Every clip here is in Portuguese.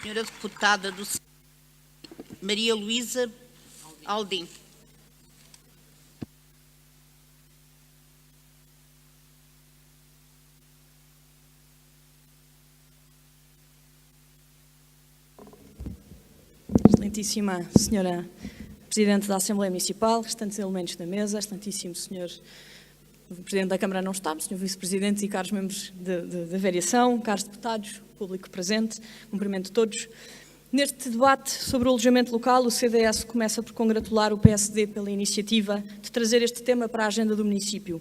Senhora deputada do Maria Luísa Aldim. Excelentíssima Senhora Presidente da Assembleia Municipal, restantes elementos da mesa, excelentíssimo Senhor Presidente da Câmara não está, Senhor Vice-Presidente e caros membros da variação, caros deputados, público presente, cumprimento todos. Neste debate sobre o alojamento local, o CDS começa por congratular o PSD pela iniciativa de trazer este tema para a agenda do município.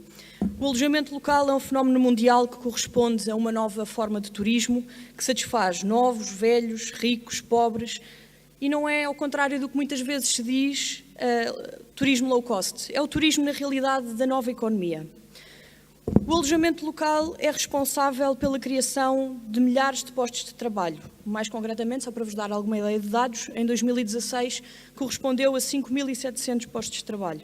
O alojamento local é um fenómeno mundial que corresponde a uma nova forma de turismo que satisfaz novos, velhos, ricos, pobres e não é, ao contrário do que muitas vezes se diz, turismo low cost. É o turismo, na realidade, da nova economia. O alojamento local é responsável pela criação de milhares de postos de trabalho. Mais concretamente, só para vos dar alguma ideia de dados, em 2016 correspondeu a 5.700 postos de trabalho.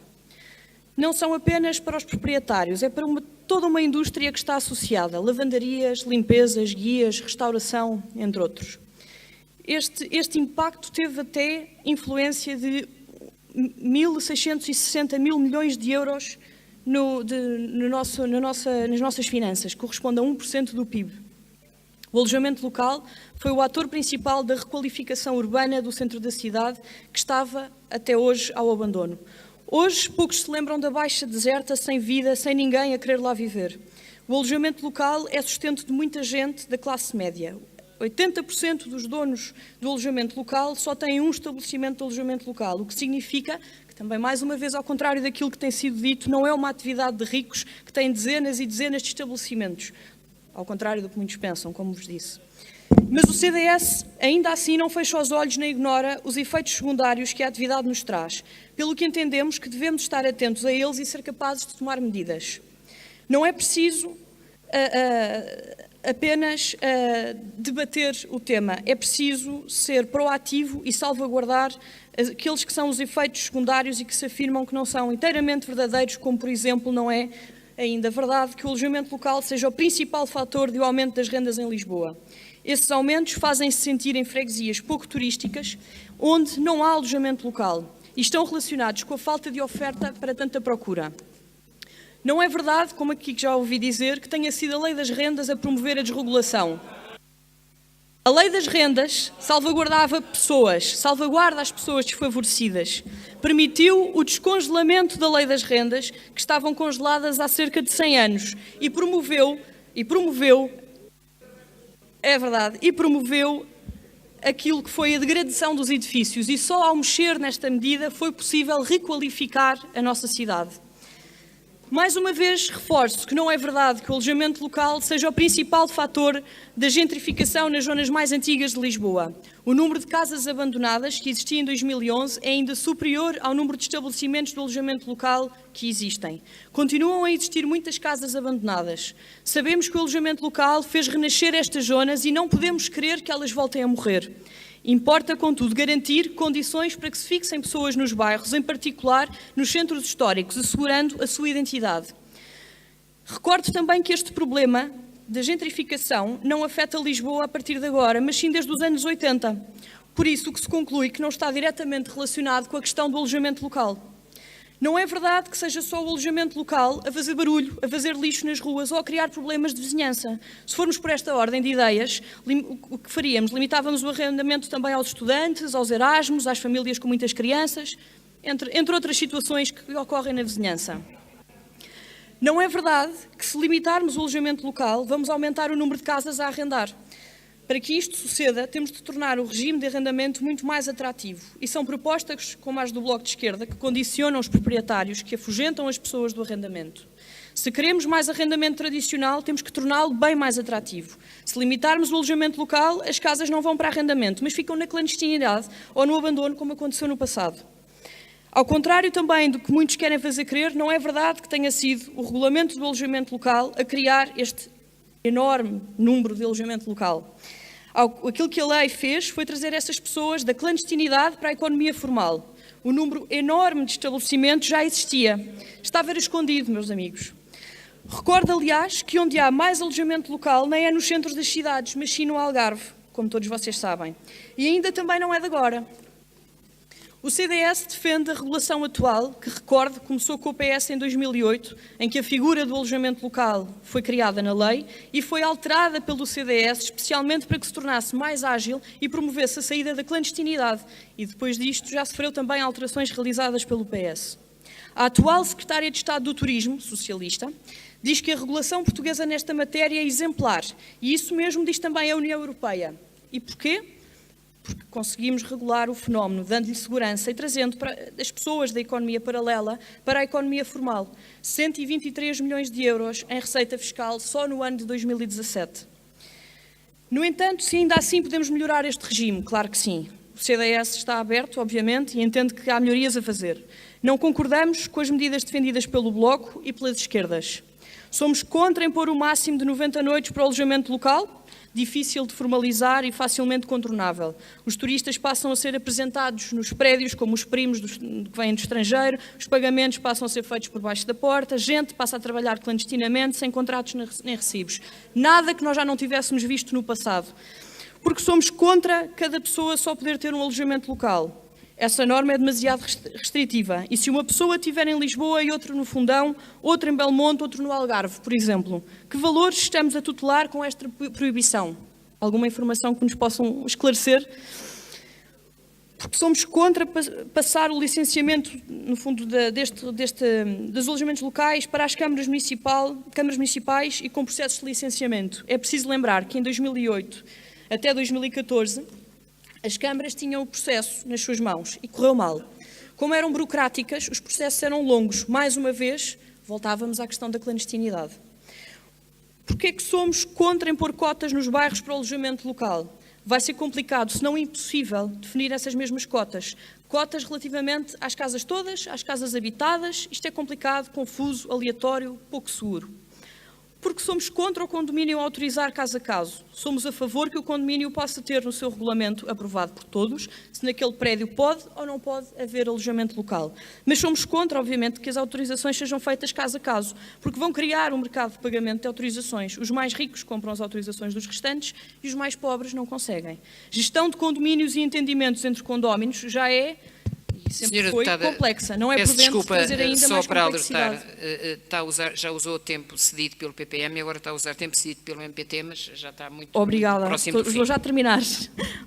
Não são apenas para os proprietários, é para toda uma indústria que está associada, lavandarias, limpezas, guias, restauração, entre outros. Este impacto teve até influência de 1.660 mil milhões de euros nas nossas finanças, corresponde a 1% do PIB. O alojamento local foi o ator principal da requalificação urbana do centro da cidade, que estava até hoje ao abandono. Hoje, poucos se lembram da Baixa deserta, sem vida, sem ninguém a querer lá viver. O alojamento local é sustento de muita gente da classe média. 80% dos donos do alojamento local só têm um estabelecimento de alojamento local, o que significa que, também mais uma vez, ao contrário daquilo que tem sido dito, não é uma atividade de ricos que têm dezenas e dezenas de estabelecimentos, ao contrário do que muitos pensam, como vos disse. Mas o CDS, ainda assim, não fecha os olhos nem ignora os efeitos secundários que a atividade nos traz, pelo que entendemos que devemos estar atentos a eles e ser capazes de tomar medidas. Não é preciso apenas debater o tema, é preciso ser proativo e salvaguardar aqueles que são os efeitos secundários e que se afirmam que não são inteiramente verdadeiros, como, por exemplo, não é ainda verdade que o alojamento local seja o principal fator de aumento das rendas em Lisboa. Esses aumentos fazem-se sentir em freguesias pouco turísticas, onde não há alojamento local, e estão relacionados com a falta de oferta para tanta procura. Não é verdade, como aqui já ouvi dizer, que tenha sido a Lei das Rendas a promover a desregulação. A Lei das Rendas salvaguarda as pessoas desfavorecidas. Permitiu o descongelamento da Lei das Rendas, que estavam congeladas há cerca de 100 anos, e promoveu aquilo que foi a degradação dos edifícios, e só ao mexer nesta medida foi possível requalificar a nossa cidade. Mais uma vez, reforço que não é verdade que o alojamento local seja o principal fator da gentrificação nas zonas mais antigas de Lisboa. O número de casas abandonadas que existia em 2011 é ainda superior ao número de estabelecimentos de alojamento local que existem. Continuam a existir muitas casas abandonadas. Sabemos que o alojamento local fez renascer estas zonas e não podemos querer que elas voltem a morrer. Importa, contudo, garantir condições para que se fixem pessoas nos bairros, em particular nos centros históricos, assegurando a sua identidade. Recordo também que este problema da gentrificação não afeta Lisboa a partir de agora, mas sim desde os anos 80. Por isso, o que se conclui que não está diretamente relacionado com a questão do alojamento local. Não é verdade que seja só o alojamento local a fazer barulho, a fazer lixo nas ruas ou a criar problemas de vizinhança. Se formos por esta ordem de ideias, o que faríamos? Limitávamos o arrendamento também aos estudantes, aos Erasmus, às famílias com muitas crianças, entre outras situações que ocorrem na vizinhança. Não é verdade que, se limitarmos o alojamento local, vamos aumentar o número de casas a arrendar. Para que isto suceda, temos de tornar o regime de arrendamento muito mais atrativo. E são propostas, como as do Bloco de Esquerda, que condicionam os proprietários, que afugentam as pessoas do arrendamento. Se queremos mais arrendamento tradicional, temos que torná-lo bem mais atrativo. Se limitarmos o alojamento local, as casas não vão para arrendamento, mas ficam na clandestinidade ou no abandono, como aconteceu no passado. Ao contrário também do que muitos querem fazer crer, não é verdade que tenha sido o regulamento do alojamento local a criar este enorme número de alojamento local. Aquilo que a lei fez foi trazer essas pessoas da clandestinidade para a economia formal. O número enorme de estabelecimentos já existia. Estava escondido, meus amigos. Recordo, aliás, que onde há mais alojamento local nem é nos centros das cidades, mas sim no Algarve, como todos vocês sabem. E ainda também não é de agora. O CDS defende a regulação atual, que, recorde, começou com o PS em 2008, em que a figura do alojamento local foi criada na lei e foi alterada pelo CDS, especialmente para que se tornasse mais ágil e promovesse a saída da clandestinidade. E depois disto já sofreu também alterações realizadas pelo PS. A atual Secretária de Estado do Turismo, socialista, diz que a regulação portuguesa nesta matéria é exemplar. E isso mesmo diz também a União Europeia. E porquê? Porque conseguimos regular o fenómeno, dando-lhe segurança e trazendo as pessoas da economia paralela para a economia formal. 123 milhões de euros em receita fiscal só no ano de 2017. No entanto, se ainda assim podemos melhorar este regime, claro que sim. O CDS está aberto, obviamente, e entende que há melhorias a fazer. Não concordamos com as medidas defendidas pelo Bloco e pelas esquerdas. Somos contra impor o máximo de 90 noites para o alojamento local, difícil de formalizar e facilmente contornável. Os turistas passam a ser apresentados nos prédios como os primos que vêm do estrangeiro, os pagamentos passam a ser feitos por baixo da porta, gente passa a trabalhar clandestinamente, sem contratos nem recibos. Nada que nós já não tivéssemos visto no passado. Porque somos contra cada pessoa só poder ter um alojamento local. Essa norma é demasiado restritiva. E se uma pessoa estiver em Lisboa e outra no Fundão, outra em Belmonte, outro no Algarve, por exemplo, que valores estamos a tutelar com esta proibição? Alguma informação que nos possam esclarecer? Porque somos contra passar o licenciamento, no fundo, dos alojamentos locais para as câmaras municipais e com processos de licenciamento. É preciso lembrar que em 2008 até 2014, as câmaras tinham o processo nas suas mãos e correu mal. Como eram burocráticas, os processos eram longos. Mais uma vez, voltávamos à questão da clandestinidade. Porquê é que somos contra impor cotas nos bairros para o alojamento local? Vai ser complicado, se não impossível, definir essas mesmas cotas. Cotas relativamente às casas todas, às casas habitadas. Isto é complicado, confuso, aleatório, pouco seguro. Porque somos contra o condomínio autorizar caso a caso. Somos a favor que o condomínio possa ter no seu regulamento aprovado por todos, se naquele prédio pode ou não pode haver alojamento local. Mas somos contra, obviamente, que as autorizações sejam feitas caso a caso, porque vão criar um mercado de pagamento de autorizações. Os mais ricos compram as autorizações dos restantes e os mais pobres não conseguem. Gestão de condomínios e entendimentos entre condóminos já é... sempre Senhora foi deputada, complexa, não é peço prudente desculpa, trazer ainda só mais para complexidade. alertar, já usou o tempo cedido pelo PPM e agora está a usar tempo cedido pelo MPT, mas já está muito Obrigada. próximo do fim. Vou já terminar.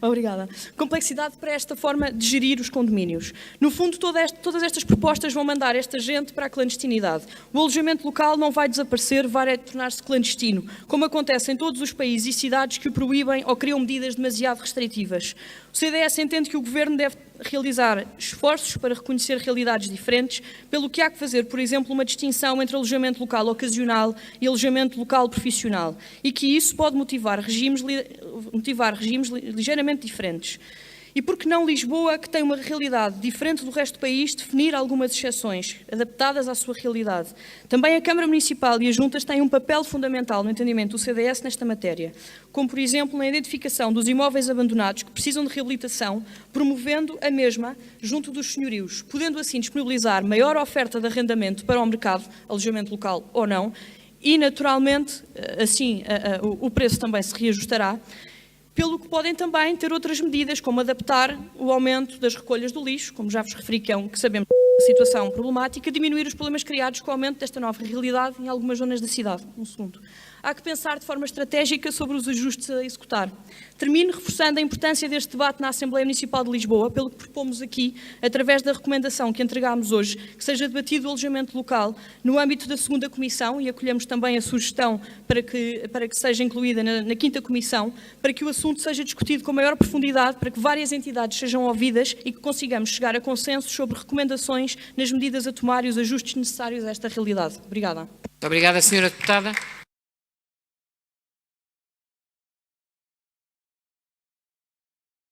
Obrigada. Complexidade para esta forma de gerir os condomínios. No fundo, todas estas propostas vão mandar esta gente para a clandestinidade. O alojamento local não vai desaparecer, vai tornar-se clandestino, como acontece em todos os países e cidades que o proíbem ou criam medidas demasiado restritivas. O CDS entende que o Governo deve realizar esforços para reconhecer realidades diferentes, pelo que há que fazer, por exemplo, uma distinção entre alojamento local ocasional e alojamento local profissional, e que isso pode motivar regimes ligeiramente diferentes. E por que não Lisboa, que tem uma realidade diferente do resto do país, definir algumas exceções, adaptadas à sua realidade? Também a Câmara Municipal e as Juntas têm um papel fundamental no entendimento do CDS nesta matéria, como, por exemplo, na identificação dos imóveis abandonados que precisam de reabilitação, promovendo a mesma junto dos senhorios, podendo assim disponibilizar maior oferta de arrendamento para o mercado, alojamento local ou não, e, naturalmente, assim, o preço também se reajustará, pelo que podem também ter outras medidas, como adaptar o aumento das recolhas do lixo, como já vos referi, que sabemos a situação problemática, diminuir os problemas criados com o aumento desta nova realidade em algumas zonas da cidade. Um segundo. Há que pensar de forma estratégica sobre os ajustes a executar. Termino reforçando a importância deste debate na Assembleia Municipal de Lisboa, pelo que propomos aqui, através da recomendação que entregámos hoje, que seja debatido o alojamento local no âmbito da 2ª Comissão, e acolhemos também a sugestão para que seja incluída na 5ª Comissão, para que o assunto seja discutido com maior profundidade, para que várias entidades sejam ouvidas e que consigamos chegar a consensos sobre recomendações nas medidas a tomar e os ajustes necessários a esta realidade. Obrigada. Muito obrigada, senhora deputada.